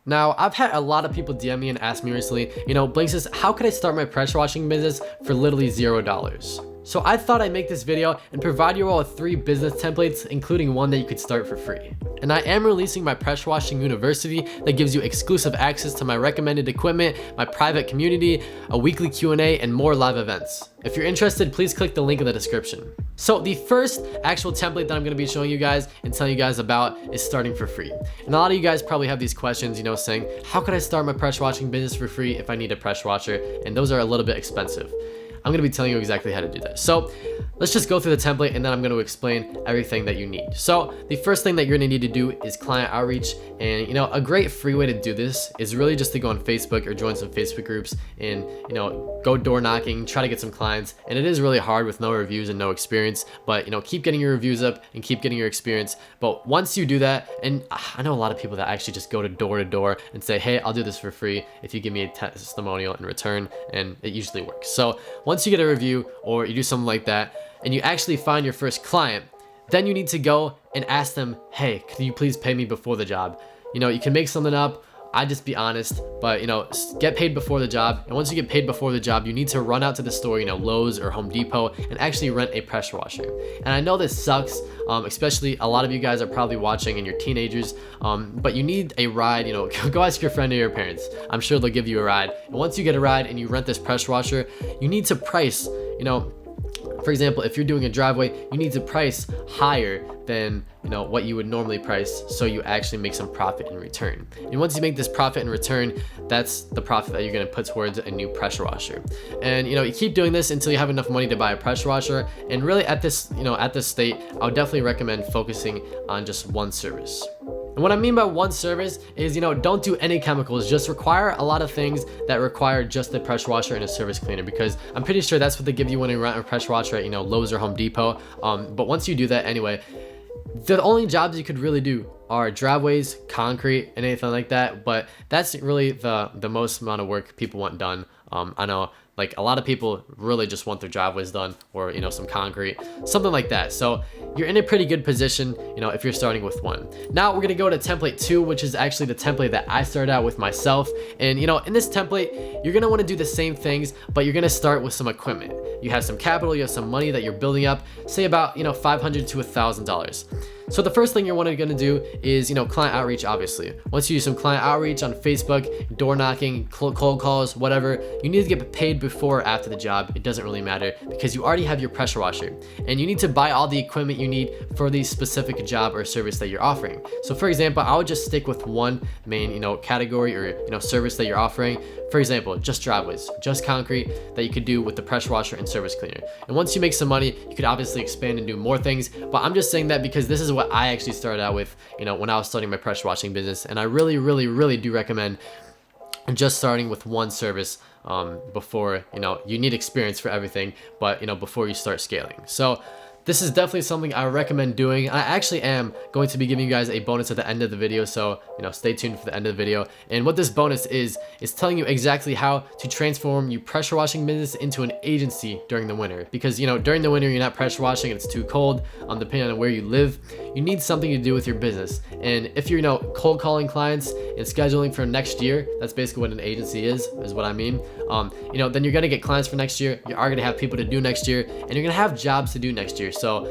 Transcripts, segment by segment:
Now, I've had a lot of people DM me and ask me recently, Blinxus, how could I start my pressure washing business for literally $0? So I thought I'd make this video and provide you all with 3 business templates, including one that you could start for free. And I am releasing my Pressure Washing University that gives you exclusive access to my recommended equipment, my private community, a weekly Q&A, and more live events. If you're interested, please click the link in the description. So the first actual template that I'm gonna be showing you guys and telling you guys about is starting for free. And a lot of you guys probably have these questions, saying, how could I start my pressure washing business for free if I need a pressure washer? And those are a little bit expensive. I'm gonna be telling you exactly how to do that. So let's just go through the template and then I'm gonna explain everything that you need. So the first thing that you're gonna need to do is client outreach. And a great free way to do this is really just to go on Facebook or join some Facebook groups and go door knocking, try to get some clients. And it is really hard with no reviews and no experience, but keep getting your reviews up and keep getting your experience. But once you do that, and I know a lot of people that actually just go to door and say, hey, I'll do this for free if you give me a testimonial in return, and it usually works. So once you get a review or you do something like that and you actually find your first client, then you need to go and ask them, hey, can you please pay me before the job? You can make something up. I just be honest, but get paid before the job. And once you get paid before the job, you need to run out to the store, Lowe's or Home Depot, and actually rent a pressure washer. And I know this sucks, especially a lot of you guys are probably watching and you're teenagers, but you need a ride. Go ask your friend or your parents. I'm sure they'll give you a ride. And once you get a ride and you rent this pressure washer, you need to price, for example, if you're doing a driveway, you need to price higher than what you would normally price, so you actually make some profit in return. And once you make this profit in return, that's the profit that you're going to put towards a new pressure washer. And you keep doing this until you have enough money to buy a pressure washer. And really at this state, I would definitely recommend focusing on just one service. And what I mean by one service is, don't do any chemicals, just require a lot of things that require just the pressure washer and a service cleaner, because I'm pretty sure that's what they give you when you rent a pressure washer at, Lowe's or Home Depot. But once you do that anyway, the only jobs you could really do are driveways, concrete, and anything like that. But that's really the most amount of work people want done. I know like a lot of people really just want their driveways done, or some concrete, something like that. So you're in a pretty good position, if you're starting with one. Now we're gonna go to template 2, which is actually the template that I started out with myself. And in this template, you're gonna want to do the same things, but you're gonna start with some equipment. You have some capital, you have some money that you're building up, say about $500 to $1,000. So the first thing you're going to do is, client outreach, obviously. Once you do some client outreach on Facebook, door knocking, cold calls, whatever, you need to get paid before or after the job. It doesn't really matter, because you already have your pressure washer and you need to buy all the equipment you need for the specific job or service that you're offering. So for example, I would just stick with one main, category or, service that you're offering. For example, just driveways, just concrete that you could do with the pressure washer and service cleaner. And once you make some money, you could obviously expand and do more things. But I'm just saying that because this is what I actually started out with, when I was starting my pressure washing business. And I really, really, really do recommend just starting with one service before, you need experience for everything, but, before you start scaling. So this is definitely something I recommend doing. I actually am going to be giving you guys a bonus at the end of the video, so stay tuned for the end of the video. And what this bonus is telling you exactly how to transform your pressure washing business into an agency during the winter. Because during the winter you're not pressure washing, it's too cold. Depending on where you live, you need something to do with your business. And if you're cold calling clients and scheduling for next year, that's basically what an agency is what I mean. Then you're gonna get clients for next year. You are gonna have people to do next year, and you're gonna have jobs to do next year. So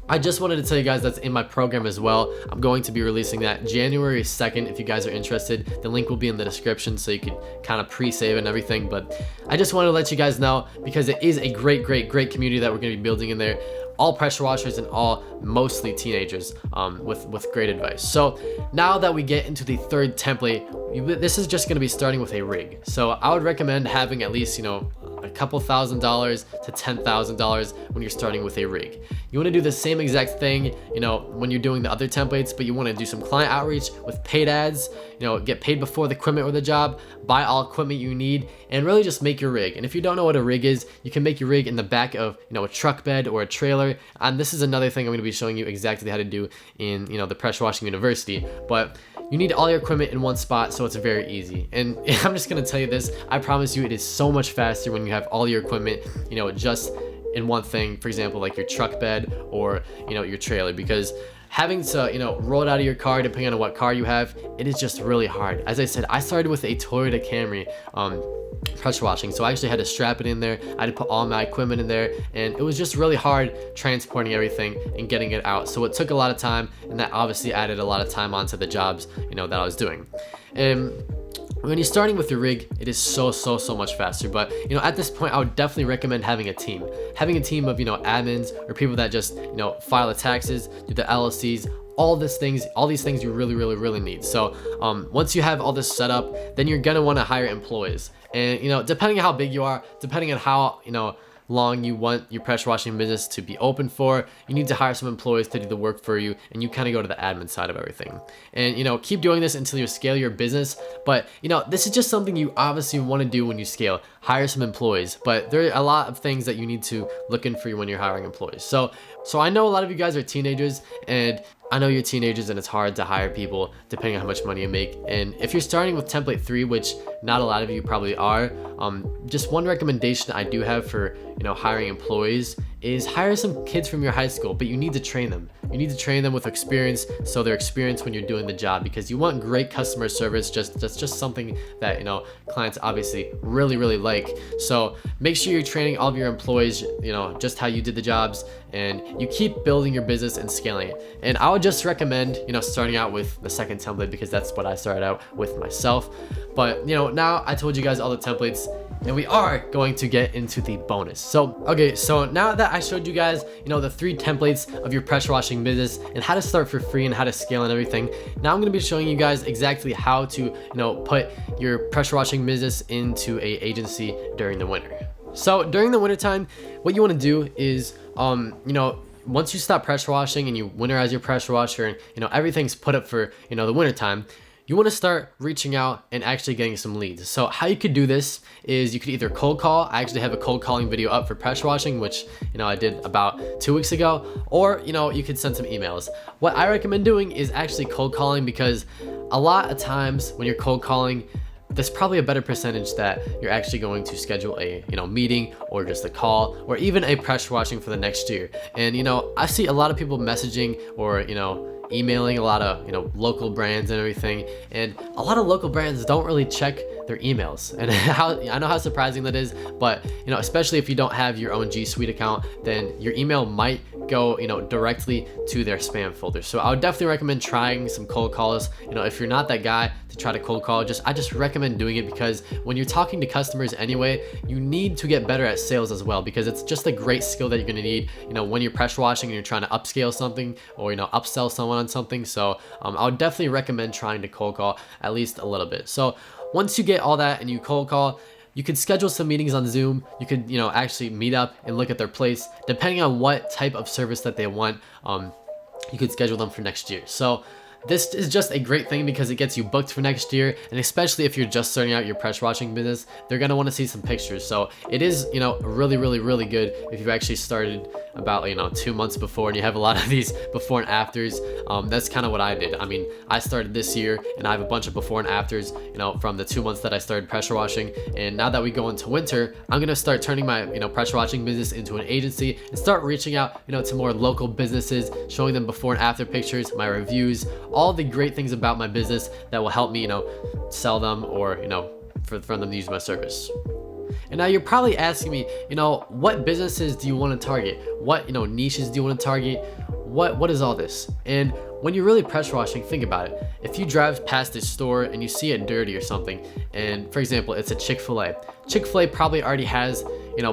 I just wanted to tell you guys that's in my program as well. I'm going to be releasing that January 2nd. If you guys are interested, the link will be in the description, so you can kind of pre-save and everything. But I just wanted to let you guys know, because it is a great community that we're going to be building in there. All pressure washers and all mostly teenagers with great advice. So now that we get into the third template, this is just going to be starting with a rig. So I would recommend having at least a couple $1,000s to $10,000 when you're starting with a rig. You want to do the same exact thing, when you're doing the other templates, but you want to do some client outreach with paid ads, get paid before the equipment or the job, buy all equipment you need, and really just make your rig. And if you don't know what a rig is, you can make your rig in the back of, a truck bed or a trailer. And this is another thing I'm going to be showing you exactly how to do in, the Pressure Washing University. But you need all your equipment in one spot, so it's very easy. And I'm just going to tell you this, I promise you it is so much faster when you have all your equipment, just in one thing. For example, like your truck bed or, your trailer, because having to, roll it out of your car, depending on what car you have, it is just really hard. As I said, I started with a Toyota Camry pressure washing, so I actually had to strap it in there. I had to put all my equipment in there, and it was just really hard transporting everything and getting it out. So it took a lot of time, and that obviously added a lot of time onto the jobs, that I was doing. And when you're starting with your rig, it is so much faster. But at this point, I would definitely recommend having a team of admins or people that just file the taxes, do the LLCs, all these things you really need. So once you have all this set up, then you're gonna want to hire employees. And depending on how big you are, depending on how long you want your pressure washing business to be open for, you need to hire some employees to do the work for you, and you kind of go to the admin side of everything. And keep doing this until you scale your business. But this is just something you obviously want to do when you scale. Hire some employees, but there are a lot of things that you need to look in for when you're hiring employees. So I know a lot of you guys are teenagers, and I know you're teenagers and it's hard to hire people depending on how much money you make. And if you're starting with template 3, which not a lot of you probably are, just one recommendation I do have for hiring employees is hire some kids from your high school, but you need to train them. You need to train them with experience, so they're experienced when you're doing the job, because you want great customer service. That's just something that clients obviously really like. So make sure you're training all of your employees just how you did the jobs, and you keep building your business and scaling it. And I would just recommend starting out with the second template, because that's what I started out with myself. But now I told you guys all the templates, and we are going to get into the bonus. So now that I showed you guys the 3 templates of your pressure washing business and how to start for free and how to scale and everything, now I'm going to be showing you guys exactly how to put your pressure washing business into a agency during the winter. So during the winter time, what you want to do is once you stop pressure washing and you winterize your pressure washer and everything's put up for the winter time, you want to start reaching out and actually getting some leads. So how you could do this is you could either cold call. I actually have a cold calling video up for pressure washing, which I did about 2 weeks ago, or you could send some emails. What I recommend doing is actually cold calling, because a lot of times when you're cold calling, there's probably a better percentage that you're actually going to schedule a meeting or just a call or even a pressure washing for the next year. And I see a lot of people messaging or emailing a lot of local brands and everything, and a lot of local brands don't really check their emails. And I know how surprising that is, but especially if you don't have your own G Suite account, then your email might go directly to their spam folder. So I would definitely recommend trying some cold calls. If you're not that guy to try to cold call, I just recommend doing it, because when you're talking to customers anyway, you need to get better at sales as well, because it's just a great skill that you're going to need when you're pressure washing and you're trying to upscale something or upsell someone on something. So I would definitely recommend trying to cold call at least a little bit. So once you get all that and you cold call, you could schedule some meetings on Zoom. You could, actually meet up and look at their place. Depending on what type of service that they want, you could schedule them for next year. So this is just a great thing because it gets you booked for next year, and especially if you're just starting out your pressure washing business, they're gonna want to see some pictures. So it is, really good if you've actually started about 2 months before and you have a lot of these before and afters. That's kind of what I did. I mean, I started this year and I have a bunch of before and afters, from the 2 months that I started pressure washing. And now that we go into winter, I'm gonna start turning my pressure washing business into an agency and start reaching out to more local businesses, showing them before and after pictures, my reviews, all the great things about my business that will help me sell them or for them to use my service. And now you're probably asking me, what businesses do you want to target? What niches do you want to target? What is all this? And when you're really pressure washing, think about it. If you drive past a store and you see it dirty or something, and for example, it's a Chick-fil-A. Chick-fil-A probably already has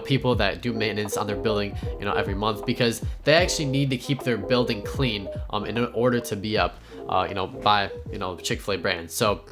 people that do maintenance on their building every month, because they actually need to keep their building clean in order to be up by the Chick-fil-A brand. So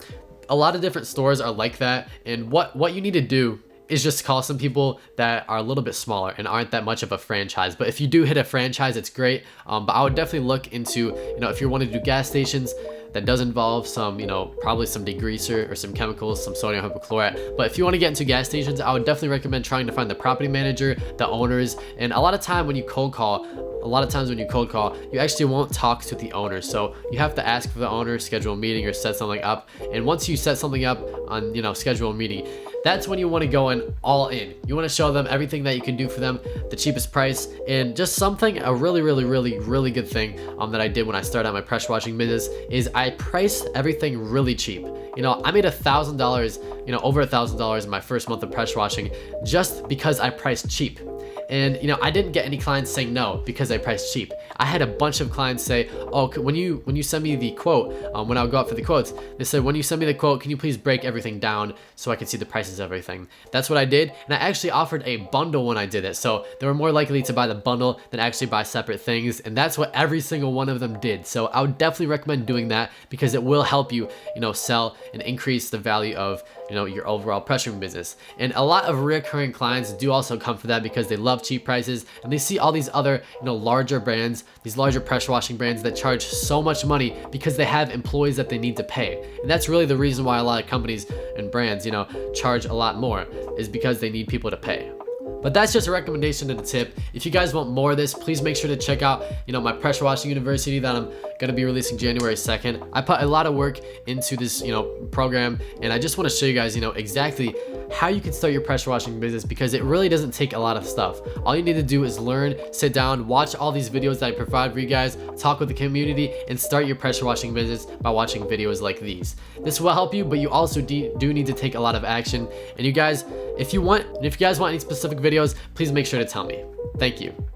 a lot of different stores are like that, and what you need to do is just call some people that are a little bit smaller and aren't that much of a franchise. But if you do hit a franchise, it's great. But I would definitely look into, if you want to do gas stations, that does involve some, probably some degreaser or some chemicals, some sodium hypochlorite. But if you want to get into gas stations, I would definitely recommend trying to find the property manager, the owners. And a lot of times when you cold call, you actually won't talk to the owner. So you have to ask for the owner, schedule a meeting or set something up. And once you set something up on, schedule a meeting, that's when you want to go in all in. You want to show them everything that you can do for them, the cheapest price, and just something, a really good thing that I did when I started out my pressure washing business is I priced everything really cheap. You know, I made $1,000, you know, over $1,000 in my first month of pressure washing just because I priced cheap. And you know, I didn't get any clients saying no because I priced cheap. I had a bunch of clients say, oh, when you send me the quote, when I would go out for the quotes, they said, when you send me the quote, can you please break everything down so I can see the prices of everything? That's what I did, and I actually offered a bundle when I did it, so they were more likely to buy the bundle than actually buy separate things, and that's what every single one of them did. So I would definitely recommend doing that because it will help you, you know, sell and increase the value of, you know, your overall pressuring business. And a lot of recurring clients do also come for that because they love cheap prices and they see all these other, you know, larger brands, these larger pressure washing brands that charge so much money because they have employees that they need to pay. And that's really the reason why a lot of companies and brands, you know, charge a lot more, is because they need people to pay. But that's just a recommendation and a tip. If you guys want more of this, please make sure to check out, you know, my Pressure Washing University that I'm gonna be releasing January 2nd. I put a lot of work into this, you know, program, and I just want to show you guys, you know, exactly how you can start your pressure washing business because it really doesn't take a lot of stuff. All you need to do is learn, sit down, watch all these videos that I provide for you guys, talk with the community, and start your pressure washing business by watching videos like these. This will help you, but you also do need to take a lot of action. And you guys, if you guys want any specific videos, please make sure to tell me. Thank you.